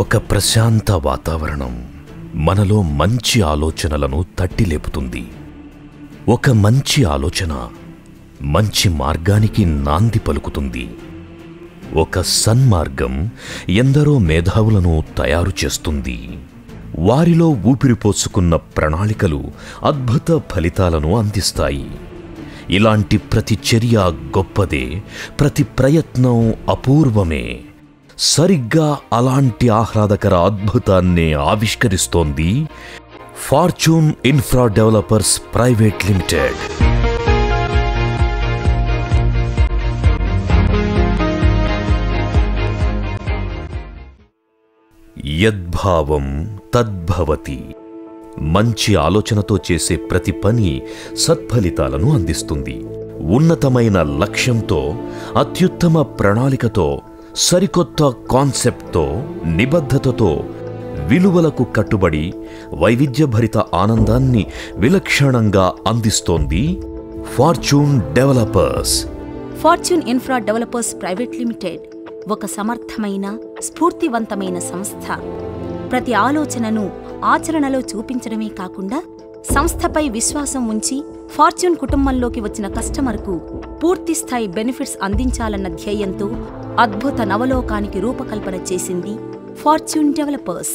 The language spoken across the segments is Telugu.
ఒక ప్రశాంత వాతావరణం మనలో మంచి ఆలోచనలను తట్టిలేపుతుంది. ఒక మంచి ఆలోచన మంచి మార్గానికి నాంది పలుకుతుంది. ఒక సన్మార్గం ఎందరో మేధావులను తయారు చేస్తుంది. వారిలో ఊపిరిపోసుకున్న ప్రణాళికలు అద్భుత ఫలితాలను అందిస్తాయి. ఇలాంటి ప్రతి చర్య గొప్పదే, ప్రతి ప్రయత్నం అపూర్వమే. సరిగ్గా అలాంటి ఆహ్లాదకర అద్భుతాన్ని ఆవిష్కరిస్తోంది Fortune infra developers private limited. యద్భావం తద్భవతి. మంచి ఆలోచనతో చేసే ప్రతి పని సత్ఫలితాలను అందిస్తుంది. ఉన్నతమైన లక్ష్యంతో, అత్యుత్తమ ప్రణాళికతో, సరికొత్త కాన్సెప్ట్తో, నిబద్ధతతో, విలువలకు కట్టుబడి వైవిధ్యభరిత ఆనందాన్ని విలక్షణంగా అందిస్తోంది fortune developers. Fortune infra developers private limited ఒక సమర్థమైన, స్ఫూర్తివంతమైన సంస్థ. ప్రతి ఆలోచనను ఆచరణలో చూపించడమే కాకుండా సంస్థపై విశ్వాసం ఉంచి ఫార్చ్యూన్ కుటుంబంలోకి వచ్చిన కస్టమర్కు పూర్తిస్థాయి బెనిఫిట్స్ అందించాలన్న ధ్యేయంతో అద్భుత నవలోకానికి రూపకల్పన చేసింది ఫార్చ్యూన్ డెవలపర్స్.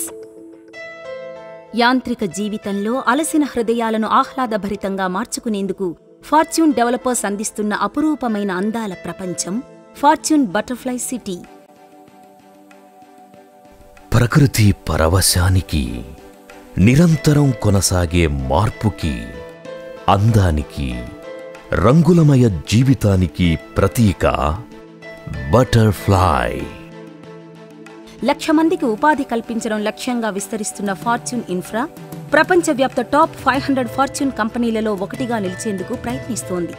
యాంత్రిక జీవితంలో అలసిన హృదయాలను ఆహ్లాదభరితంగా మార్చుకునేందుకు ఫార్చ్యూన్ డెవలపర్స్ అందిస్తున్న అపురూపమైన అందాల ప్రపంచం ఫార్చ్యూన్ బటర్ఫ్లై సిటీ. ప్రకృతి పరవశానికి, నిరంతరం కొనసాగే మార్పుకి, అందానికి, రంగులమయ జీవితానికి ప్రతీక బటర్ఫ్లై. 1,00,000 మందికి ఉపాధి కల్పించడం లక్ష్యంగా విస్తరిస్తున్న ఫార్చ్యూన్ ఇన్ఫ్రా ప్రపంచవ్యాప్త టాప్ 500 ఫార్చ్యూన్ కంపెనీలలో ఒకటిగా నిలిచేందుకు ప్రయత్నిస్తోంది.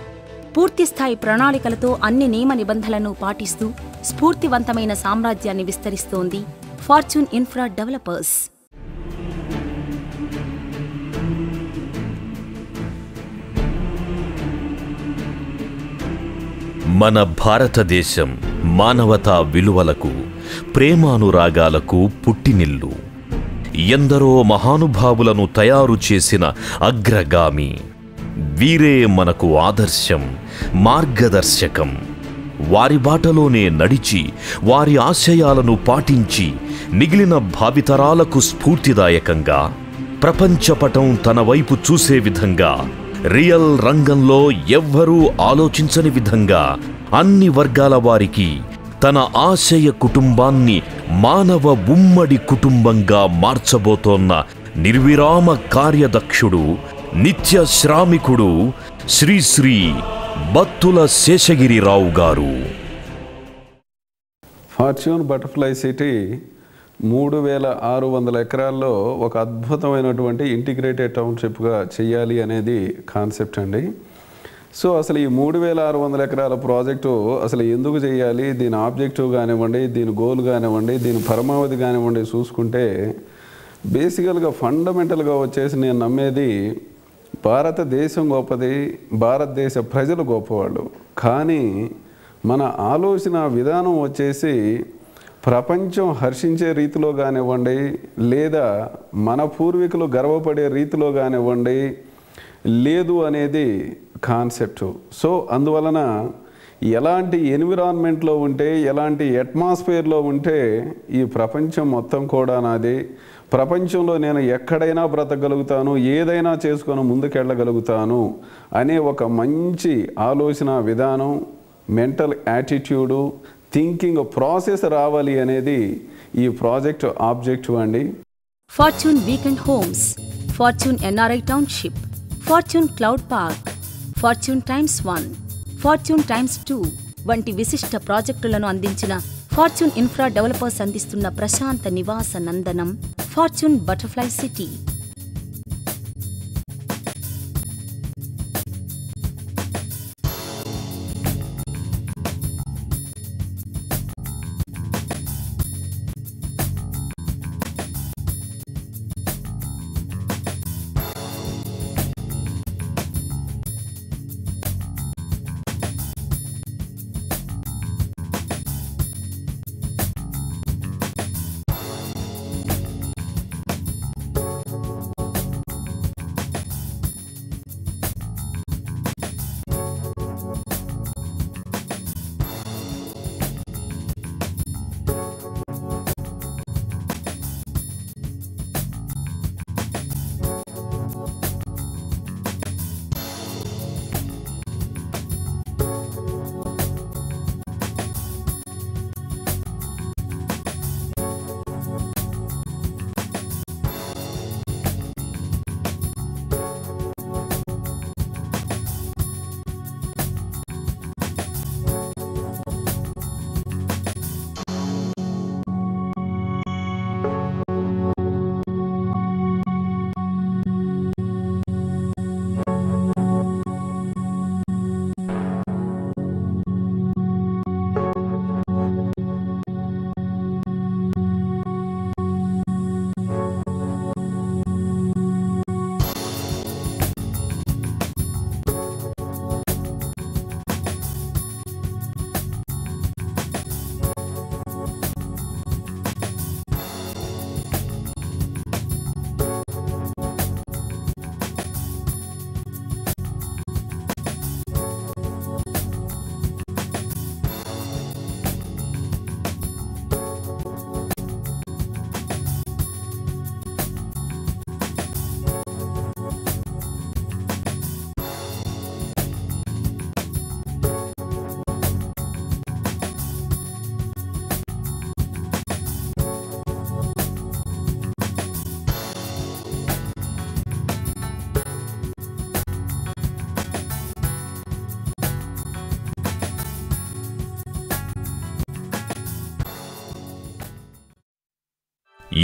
పూర్తిస్థాయి ప్రణాళికలతో అన్ని నియమ నిబంధనలను పాటిస్తూ స్ఫూర్తివంతమైన సామ్రాజ్యాన్ని విస్తరిస్తోంది ఫార్చ్యూన్ ఇన్ఫ్రా డెవలపర్స్. మన భారతదేశం మానవతా విలువలకు, ప్రేమానురాగాలకు పుట్టినిల్లు. ఎందరో మహానుభావులను తయారు చేసిన అగ్రగామి. వీరే మనకు ఆదర్శం, మార్గదర్శకం. వారి బాటలోనే నడిచి, వారి ఆశయాలను పాటించి, మిగిలిన భావితరాలకు స్ఫూర్తిదాయకంగా, ప్రపంచపటం తన వైపు చూసే విధంగా, రియల్ రంగంలో ఎవ్వరూ ఆలోచించని విధంగా అన్ని వర్గాల వారికి తన ఆశయ కుటుంబాన్ని మానవ ఉమ్మడి కుటుంబంగా మార్చబోతోన్న నిర్విరామ కార్యదక్షుడు, నిత్య శ్రామికుడు శ్రీశ్రీ బత్తుల శేషగిరిరావు గారు. ఫార్చ్యూన్ బటర్ఫ్లై సిటీ 3,600 ఎకరాల్లో ఒక అద్భుతమైనటువంటి ఇంటిగ్రేటెడ్ టౌన్షిప్గా చేయాలి అనేది కాన్సెప్ట్ అండి. సో అసలు ఈ 3,600 ఎకరాల ప్రాజెక్టు అసలు ఎందుకు చేయాలి, దీని ఆబ్జెక్టివ్ కానివ్వండి, దీని గోల్ కానివ్వండి, దీని పరమావధి కానివ్వండి చూసుకుంటే బేసికల్గా ఫండమెంటల్గా వచ్చేసి నేను నమ్మేది భారతదేశం గొప్పది, భారతదేశ ప్రజలు గొప్పవాళ్ళు. కానీ మన ఆలోచన విధానం వచ్చేసి ప్రపంచం హర్షించే రీతిలో కానివ్వండి, లేదా మన పూర్వీకులు గర్వపడే రీతిలో కానివ్వండి లేదు అనేది కాన్సెప్ట్. సో అందువలన ఎలాంటి ఎన్విరాన్మెంట్లో ఉంటే, ఎలాంటి అట్మాస్ఫియర్లో ఉంటే ఈ ప్రపంచం మొత్తం కూడా నాది, ప్రపంచంలో నేను ఎక్కడైనా బ్రతకగలుగుతాను, ఏదైనా చేసుకొని ముందుకెళ్ళగలుగుతాను అనే ఒక మంచి ఆలోచన విధానం, మెంటల్ యాటిట్యూడు, థింకింగ్ ప్రాసెస్ రావాలి అనేది ఈ ప్రాజెక్ట్ ఆబ్జెక్టివ్ అండి. Fortune weekend homes, fortune NRI township, fortune cloud park, fortune times 1, fortune times 2 వంటి విశిష్ట ప్రాజెక్టులను అందించిన ఫార్చ్యూన్ ఇన్ఫ్రా డెవలపర్స్ అందిస్తున్న ప్రశాంత నివాస నందనం ఫార్చ్యూన్ బటర్ఫ్లై సిటీ.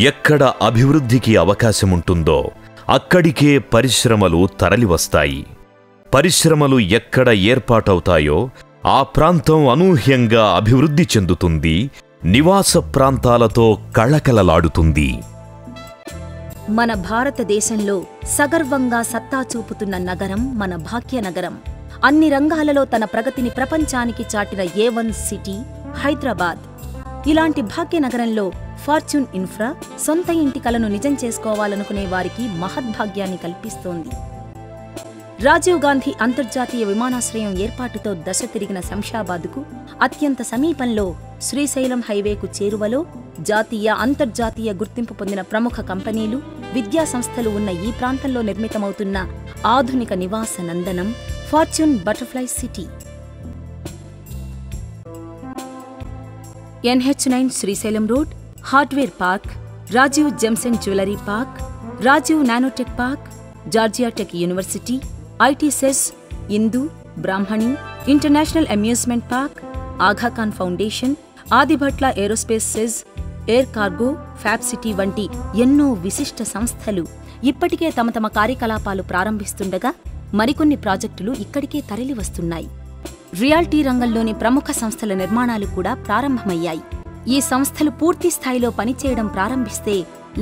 ఎక్కడ అభివృద్ధికి అవకాశముంటుందో అక్కడికే పరిశ్రమలు తరలివస్తాయి. పరిశ్రమలు ఎక్కడ ఏర్పాటవుతాయో ఆ ప్రాంతం అనూహ్యంగా అభివృద్ధి చెందుతుంది, నివాస ప్రాంతాలతో కళకళలాడుతుంది. మన భారతదేశంలో సగర్వంగా సత్తా చూపుతున్న నగరం మన భాగ్యనగరం. అన్ని రంగాలలో తన ప్రగతిని ప్రపంచానికి చాటిన A1 సిటీ హైదరాబాద్. ఇలాంటి భాగ్యనగరంలో ఫార్చ్యూన్ ఇన్ఫ్రా సొంత ఇంటి కలను నిజం చేసుకోవాలనుకునే వారికి మహద్భాగ్యాన్ని కల్పిస్తోంది. రాజీవ్ గాంధీ అంతర్జాతీయ విమానాశ్రయం ఏర్పాటుతో దశ తిరిగిన శంషాబాద్కు అత్యంత సమీపంలో శ్రీశైలం హైవేకు చేరువలో జాతీయ, అంతర్జాతీయ గుర్తింపు పొందిన ప్రముఖ కంపెనీలు, విద్యా సంస్థలు ఉన్న ఈ ప్రాంతంలో నిర్మితమవుతున్న ఆధునిక నివాస నందనం Fortune butterfly city. NH9 Srisailam road, hardware park, Rajiv gems and jewellery park, Rajiv nanotech park, Georgia tech university, IT SEZ, Indu, Brahmani, international amusement park, Aga Khan foundation, Adibatla aerospace SEZ, air cargo, fab city వంటి ఎన్నో విశిష్ట సంస్థలు ఇప్పటికే తమ తమ కార్యకలాపాలు ప్రారంభిస్తుండగా మరికొన్ని ప్రాజెక్టులు ఇక్కడికే తరలివస్తున్నాయి. రియాల్టీ రంగంలోని ప్రముఖ సంస్థల నిర్మాణాలు కూడా ప్రారంభమయ్యాయి. ఈ సంస్థలు పూర్తి స్థాయిలో పనిచేయడం ప్రారంభిస్తే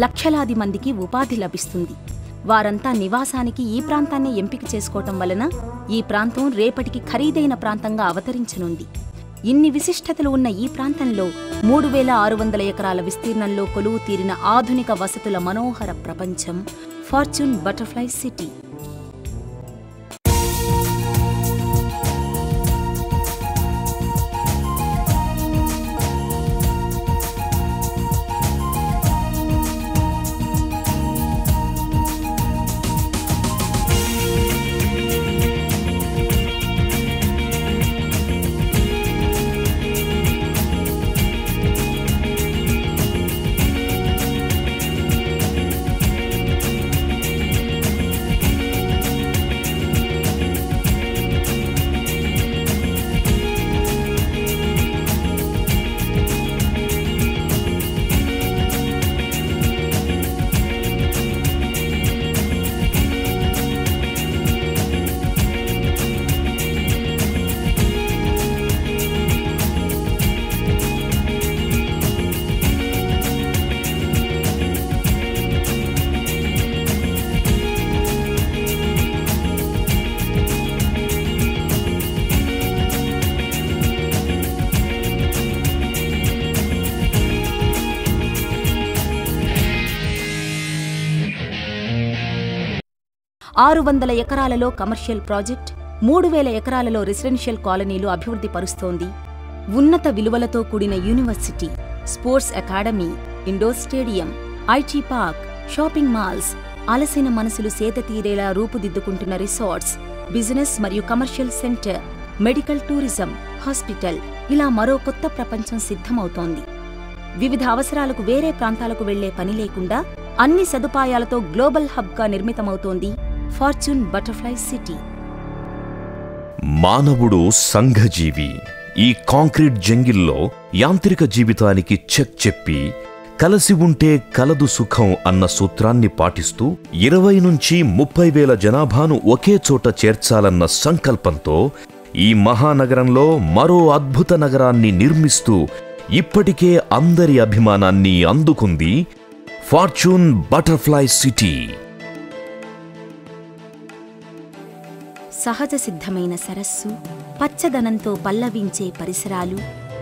లక్షలాది మందికి ఉపాధి లభిస్తుంది. వారంతా నివాసానికి ఈ ప్రాంతాన్ని ఎంపిక చేసుకోవటం వలన ఈ ప్రాంతం రేపటికి ఖరీదైన ప్రాంతంగా అవతరించనుంది. ఇన్ని విశిష్టతలు ఉన్న ఈ ప్రాంతంలో 3600 ఎకరాల విస్తీర్ణంలో కొలువు తీరిన ఆధునిక వసతుల మనోహర ప్రపంచం ఫార్చ్యూన్ బటర్ఫ్లై సిటీ. ఆరు 600 ఎకరాలలో కమర్షియల్ ప్రాజెక్ట్, 3000 ఎకరాలలో రెసిడెన్షియల్ కాలనీలు అభివృద్ధి పరుస్తోంది. ఉన్నత విలువలతో కూడిన university, sports academy, indoor stadium, IT park, shopping malls, అలసిన మనసులు సేద తీరేలా రూపుదిద్దుకుంటున్న రిసార్ట్స్, బిజినెస్ మరియు commercial centre, medical tourism, hospital, ఇలా మరో కొత్త ప్రపంచం సిద్ధమవుతోంది. వివిధ అవసరాలకు వేరే ప్రాంతాలకు వెళ్లే పని లేకుండా అన్ని సదుపాయాలతో గ్లోబల్ హబ్గా నిర్మితమవుతోంది ఫార్చ్యూన్ బటర్ఫ్లై సిటీ. మానవుడు సంఘజీవి. ఈ కాంక్రీట్ జంగిల్లో యాంత్రిక జీవితానికి చెక్ చెప్పి కలసి ఉంటే కలదు సుఖం అన్న సూత్రాన్ని పాటిస్తూ 20 నుంచి 30 వేల జనాభాను ఒకే చోట చేర్చాలన్న సంకల్పంతో ఈ మహానగరంలో మరో అద్భుత నగరాన్ని నిర్మిస్తూ ఇప్పటికే అందరి అభిమానాన్ని అందుకుంది ఫార్చ్యూన్ బటర్ఫ్లై సిటీ. సహజ సిద్ధమైన సరస్సు, పచ్చదనంతో పల్లవించే పరిసరాలు,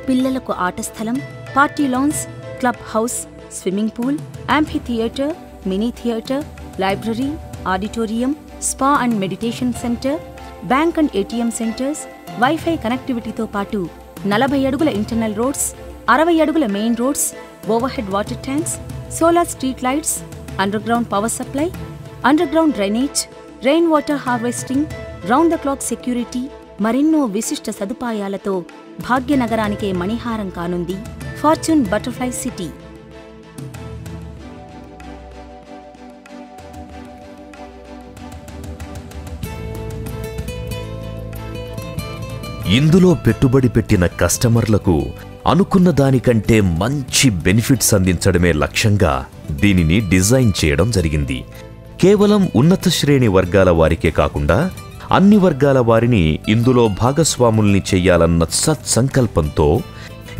పిల్లలకు ఆట స్థలం, party lawns, club house, swimming pool, amphi theatre, mini theatre, library, auditorium, spa and meditation centre, bank and ATM centres, wifi కనెక్టివిటీతో పాటు 40 అడుగుల ఇంటర్నల్ రోడ్స్, 60 అడుగుల main roads, overhead water tanks, solar street lights, under ground power supply, under ground drainage, rain water harvesting, round the clock security, మరెన్నో విశిష్ట సదుపాయాలతో భాగ్యనగరానికే మణిహారం కానుంది ఫార్చ్యూన్ బటర్ఫ్లై సిటీ. ఇందులో పెట్టుబడి పెట్టిన కస్టమర్లకు అనుకున్న దానికంటే మంచి బెనిఫిట్స్ అందించడమే లక్ష్యంగా దీనిని డిజైన్ చేయడం జరిగింది. కేవలం ఉన్నత శ్రేణి వర్గాల వారికే కాకుండా అన్ని వర్గాల వారిని ఇందులో భాగస్వాముల్ని చెయ్యాలన్న సత్సంకల్పంతో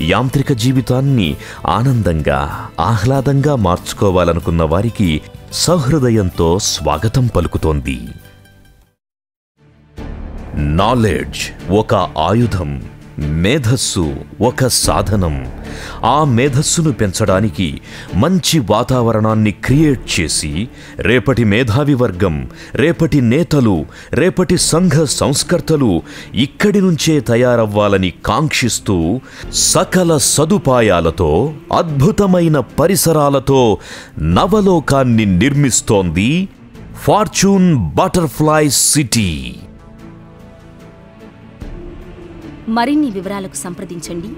యాంత్రిక జీవితాన్ని ఆనందంగా ఆహ్లాదంగా మార్చుకోవాలనుకున్న వారికి సహృదయంతో స్వాగతం పలుకుతోంది. నాలెడ్జ్ ఒక ఆయుధం, మేధస్సు ఒక సాధనం. ఆ మేధస్సును పెంచడానికి మంచి వాతావరణాన్ని క్రియేట్ చేసి రేపటి మేధావి వర్గం, రేపటి నేతలు, రేపటి సంఘ సంస్కర్తలు ఇక్కడి నుంచే తయారవ్వాలని కాంక్షిస్తూ సకల సదుపాయాలతో అద్భుతమైన పరిసరాలతో నవలోకాన్ని నిర్మిస్తోంది ఫార్చ్యూన్ బటర్ఫ్లై సిటీ. మరిన్ని వివరాలకు సంప్రదించండి